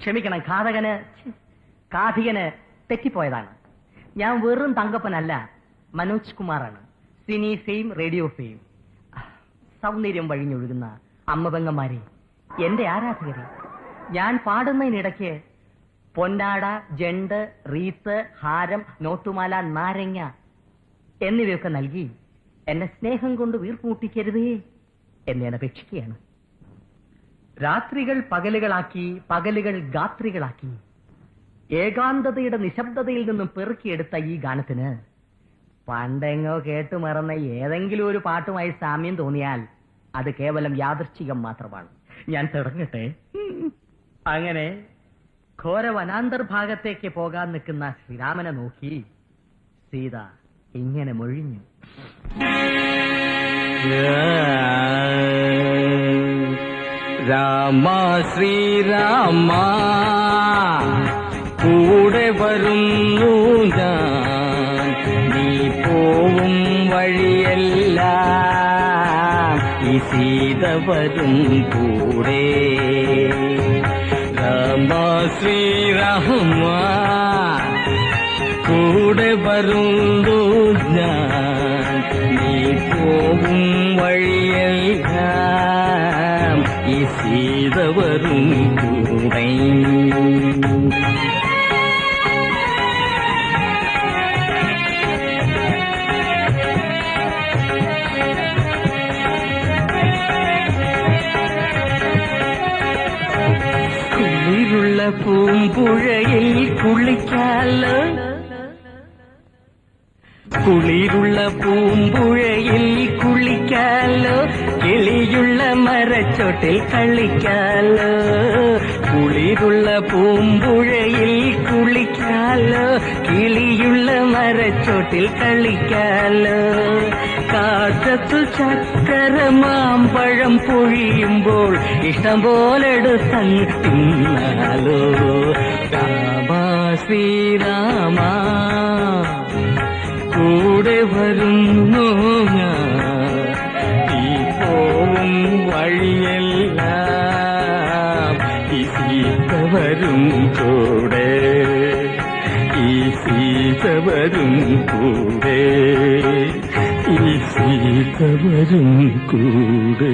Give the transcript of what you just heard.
ക്ഷമിക്കണം, കാഥികന് തെറ്റിപ്പോയതാണ്. ഞാൻ വെറും തങ്കപ്പനല്ല, മനോജ് കുമാറാണ്. Cine fame, radio fame. സൗന്ദര്യം വഴിഞ്ഞൊഴുകുന്ന അമ്മപെങ്ങന്മാരെ, എന്റെ ആരാധകരെ, ഞാൻ പാടുന്നതിനിടയ്ക്ക് പൊന്നാട, ജണ്ട്, റീത്ത്, ഹാരം, നോട്ടുമാല, നാരങ്ങ എന്നിവയൊക്കെ നൽകി എന്നെ സ്നേഹം കൊണ്ട് വീർപ്പൂട്ടിക്കരുതേ എന്ന് ഞാൻ അപേക്ഷിക്കുകയാണ്. രാത്രികൾ പകലുകളാക്കി, പകലുകൾ ഗാത്രികളാക്കി, ഏകാന്തതയുടെ നിശബ്ദതയിൽ നിന്നും പെറുക്കിയെടുത്ത ഈ ഗാനത്തിന് പണ്ടെങ്ങോ കേട്ടു മറന്ന ഏതെങ്കിലും ഒരു പാട്ടുമായി സാമ്യം തോന്നിയാൽ അത് കേവലം യാദൃച്ഛികം മാത്രമാണ്. ഞാൻ തുടങ്ങട്ടെ. അങ്ങനെ ഘോര വനാന്തർഭാഗത്തേക്ക് പോകാൻ നിൽക്കുന്ന ശ്രീരാമനെ നോക്കി സീത ഇങ്ങനെ മൊഴിഞ്ഞു. രാമ ശ്രീരാമ കൂടെ വരുന്നു ഞാൻ, നീ പോവും വഴിയല്ല ഈ സീത വരും കൂടെ. രാമ ശ്രീരാമ കൂടെ വരുന്നു ഞാൻ, നീ പോവും വഴിയല്ല ഈ സീത വരും കൂടെ. കുളിരുള്ള പൂമ്പുഴയിൽ കുളിക്കാലോ, കുളിരുള്ള പൂമ്പുഴയിൽ കുളിക്കാലോ, കിളിയുള്ള മരച്ചോട്ടിൽ കളിക്കാലോ. കുളിരുള്ള പൂമ്പുഴയിൽ കുളിക്കാലോ, കിളിയുള്ള മരച്ചോട്ടിൽ കളിക്കാലോ. കാറ്റത്തു ചക്കര മാമ്പഴം പൊഴിയുമ്പോൾ ഇഷ്ടം പോലെടുത്തങ്ങ് തിന്നാലോ. രാമ ശ്രീരാമ കൂടെ വരുന്നു ഞാൻ, ഈ പോവും വഴിയെല്ലാം ഈ സീത വരും കൂടെ, ഈ സീത വരും കൂടെ, ഈ സീത വരും കൂടെ.